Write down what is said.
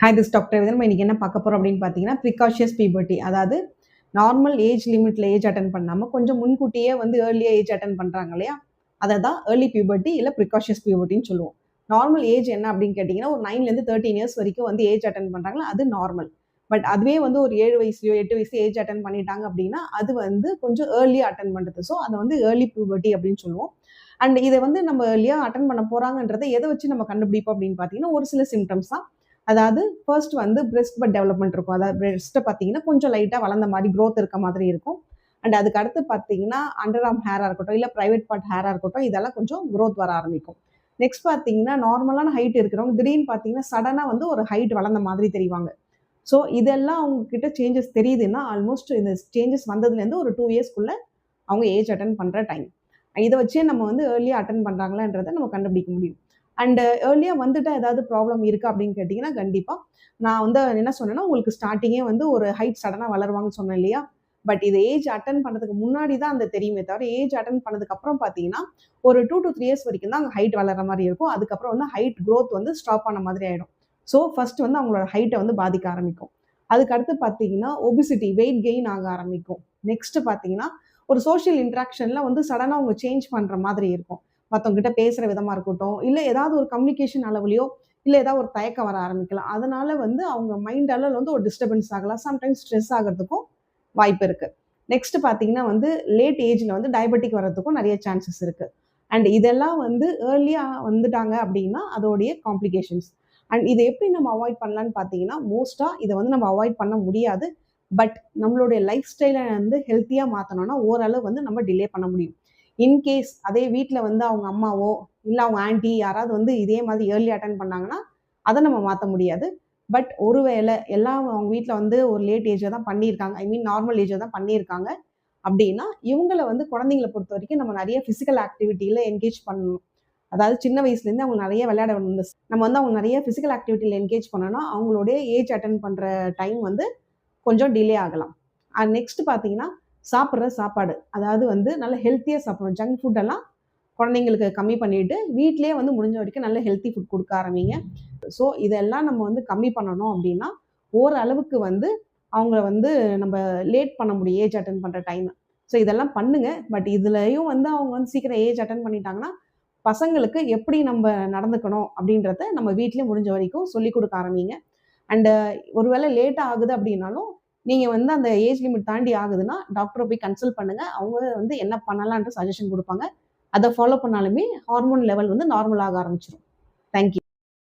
Hi this doctor நம்ம இன்னைக்கு என்ன பார்க்க போறோம் அப்படின்னு பார்த்தீங்கன்னா ப்ரிகாஷியஸ் பியூபர்ட்டி. அதாவது நார்மல் ஏஜ் லிமிட்ல ஏஜ் அட்டன் பண்ணாமல் கொஞ்சம் முன்கூட்டியே வந்து ஏர்லியாக ஏஜ் அட்டன் பண்ணுறாங்க இல்லையா, அதை தான் ஏர்லி பியூபர்ட்டி இல்லை ப்ரிகாஷியஸ் பியூபர்ட்டின்னு சொல்லுவோம். நார்மல் ஏஜ் என்ன அப்படின்னு கேட்டிங்கன்னா ஒரு 9லேருந்து 13 இயர்ஸ் வரைக்கும் வந்து ஏஜ் அட்டன் பண்ணுறாங்களா அது நார்மல். பட் அதுவே வந்து ஒரு 7 வயசுலையோ 8 வயசுலையோ ஏஜ் அட்டன் பண்ணிட்டாங்க அப்படின்னா அது வந்து கொஞ்சம் ஏர்லியாக அட்டன் பண்ணுறது. ஸோ அதை வந்து ஏர்லி பியூபர்ட்டி அப்படின்னு சொல்லுவோம். அண்ட் இதை வந்து நம்ம ஏர்லியாக அட்டன் பண்ண போகிறாங்கன்றதை எதை வச்சு நம்ம கண்டுபிடிப்போம் அப்படின்னு பார்த்தீங்கன்னா ஒரு சில சிம்டம்ஸ் தான். அதாவது ஃபர்ஸ்ட் வந்து பிரெஸ்ட் பட் டெவலப்மெண்ட் இருக்கும். அதாவது பிரெஸ்ட்டை பார்த்தீங்கன்னா கொஞ்சம் லைட்டாக வளர்ந்த மாதிரி க்ரோத் இருக்க மாதிரி இருக்கும். அண்ட் அதுக்கு அடுத்து பார்த்தீங்கன்னா அண்டர் ஆர்ம் ஹேராக இருக்கட்டும் இல்லை ப்ரைவேட் பார்ட் ஹேராக இருக்கட்டும் இதெல்லாம் கொஞ்சம் க்ரோத் வர ஆரம்பிக்கும். நெக்ஸ்ட் பார்த்தீங்கன்னா நார்மலான ஹைட் இருக்கிறவங்க திடீர்னு பார்த்தீங்கன்னா சடனாக வந்து ஒரு ஹைட் வளர்ந்த மாதிரி தெரிவாங்க. ஸோ இதெல்லாம் அவங்க கிட்ட சேஞ்சஸ் தெரியுதுன்னா ஆல்மோஸ்ட் இந்த சேஞ்சஸ் வந்ததுலேருந்து ஒரு 2 இயர்ஸ்க்குள்ள அவங்க ஏஜ் அட்டன் பண்ணுற டைம். இதை வச்சே நம்ம வந்து ஏர்லியாக அட்டன் பண்ணுறாங்களான்றதை நம்ம கண்டுபிடிக்க முடியும். அண்ட் ஏர்லியாக வந்துட்டா ஏதாவது ப்ராப்ளம் இருக்கா அப்படின்னு கேட்டிங்கன்னா கண்டிப்பாக. நான் வந்து என்ன சொன்னேன்னா உங்களுக்கு ஸ்டார்டிங்கே வந்து ஒரு ஹைட் சடனாக வளருவாங்கன்னு சொன்னேன் இல்லையா. பட் இது ஏஜ் அட்டன் பண்ணுறதுக்கு முன்னாடி தான் அந்த தெரியுமே தவிர ஏஜ் அட்டன் பண்ணதுக்கப்புறம் பார்த்தீங்கன்னா ஒரு 2 to 3 இயர்ஸ் வரைக்கும் தான் அங்கே ஹைட் வளர்கிற மாதிரி இருக்கும். அதுக்கப்புறம் வந்து ஹைட் க்ரோத் வந்து ஸ்டாப் ஆன மாதிரி ஆகிடும். ஸோ ஃபர்ஸ்ட் வந்து அவங்களோட ஹைட்டை வந்து பாதிக்க ஆரம்பிக்கும். அதுக்கு அடுத்து பார்த்தீங்கன்னா ஒபிசிட்டி வெயிட் கெயின் ஆக ஆரம்பிக்கும். நெக்ஸ்ட் பார்த்தீங்கன்னா ஒரு சோஷியல் இன்ட்ராக்ஷனில் வந்து சடனாக அவங்க சேஞ்ச் பண்ணுற மாதிரி இருக்கும். மற்றவங்க கிட்ட பேசுகிற விதமாக இருக்கட்டும் இல்லை ஏதாவது ஒரு கம்யூனிகேஷன் அளவுலையோ இல்லை ஏதாவது ஒரு தயக்கம் வர ஆரம்பிக்கலாம். அதனால வந்து அவங்க மைண்ட் அளவில் வந்து ஒரு டிஸ்டர்பன்ஸ் ஆகலாம். சம்டைம்ஸ் ஸ்ட்ரெஸ் ஆகிறதுக்கும் வாய்ப்பு இருக்குது. நெக்ஸ்ட் பார்த்தீங்கன்னா வந்து லேட் ஏஜில் வந்து டயபெட்டிக் வர்றதுக்கும் நிறைய சான்சஸ் இருக்குது. அண்ட் இதெல்லாம் வந்து ஏர்லியாக வந்துட்டாங்க அப்படின்னா அதோடைய காம்ப்ளிகேஷன்ஸ். அண்ட் இதை எப்படி நம்ம அவாய்ட் பண்ணலான்னு பார்த்தீங்கன்னா மோஸ்ட்டாக இதை வந்து நம்ம அவாய்ட் பண்ண முடியாது. பட் நம்மளுடைய லைஃப் ஸ்டைலை வந்து ஹெல்த்தியாக மாற்றணும்னா ஓரளவு வந்து நம்ம டிலே பண்ண முடியும். இன்கேஸ் அதே வீட்டில் வந்து அவங்க அம்மாவோ இல்லை அவங்க ஆன்டி யாராவது வந்து இதே மாதிரி ஏர்லி அட்டன் பண்ணாங்கன்னா அதை நம்ம மாற்ற முடியாது. பட் ஒருவேளை எல்லாம் அவங்க வீட்டில் வந்து ஒரு லேட் ஏஜில் தான் பண்ணியிருக்காங்க, ஐ மீன் நார்மல் ஏஜில் தான் பண்ணியிருக்காங்க அப்படின்னா இவங்களை வந்து குழந்தைங்களை பொறுத்த வரைக்கும் நம்ம நிறைய ஃபிசிக்கல் ஆக்டிவிட்டியில் என்கேஜ் பண்ணணும். அதாவது சின்ன வயசுலேருந்து அவங்க நிறைய விளையாட வேணும். நம்ம வந்து அவங்க நிறைய ஃபிசிக்கல் ஆக்டிவிட்டியில் என்கேஜ் பண்ணோன்னா அவங்களுடைய ஏஜ் அட்டன் பண்ணுற டைம் வந்து கொஞ்சம் டிலே ஆகலாம். நெக்ஸ்ட் பார்த்தீங்கன்னா சாப்பிட்ற சாப்பாடு அதாவது வந்து நல்ல ஹெல்த்தியாக சாப்பிடணும். ஜங்க் ஃபுட்டெல்லாம் குழந்தைங்களுக்கு கம்மி பண்ணிவிட்டு வீட்டிலே வந்து முடிஞ்ச வரைக்கும் நல்ல ஹெல்த்தி ஃபுட் கொடுக்க ஆரம்பிங்க. ஸோ இதெல்லாம் நம்ம வந்து கம்மி பண்ணணும் அப்படின்னா ஓரளவுக்கு வந்து அவங்கள வந்து நம்ம லேட் பண்ண முடியும் ஏஜ் அட்டன் பண்ணுற டைமை. ஸோ இதெல்லாம் பண்ணுங்க. பட் இதுலேயும் வந்து அவங்க வந்து சீக்கிரம் ஏஜ் அட்டன் பண்ணிட்டாங்கன்னா பசங்களுக்கு எப்படி நம்ம நடந்துக்கணும் அப்படின்றத நம்ம வீட்டிலே முடிஞ்ச வரைக்கும் சொல்லிக் கொடுக்க ஆரம்பிங்க. அண்டு ஒருவேளை லேட்டாக ஆகுது அப்படின்னாலும் நீங்கள் வந்து அந்த ஏஜ் லிமிட் தாண்டி ஆகுதுன்னா டாக்டரை போய் கன்சல்ட் பண்ணுங்கள். அவங்க வந்து என்ன பண்ணலான்ற சஜஷன் கொடுப்பாங்க. அதை ஃபாலோ பண்ணாலுமே ஹார்மோன் லெவல் வந்து நார்மல் ஆக ஆரம்பிச்சிடும். தேங்க்யூ.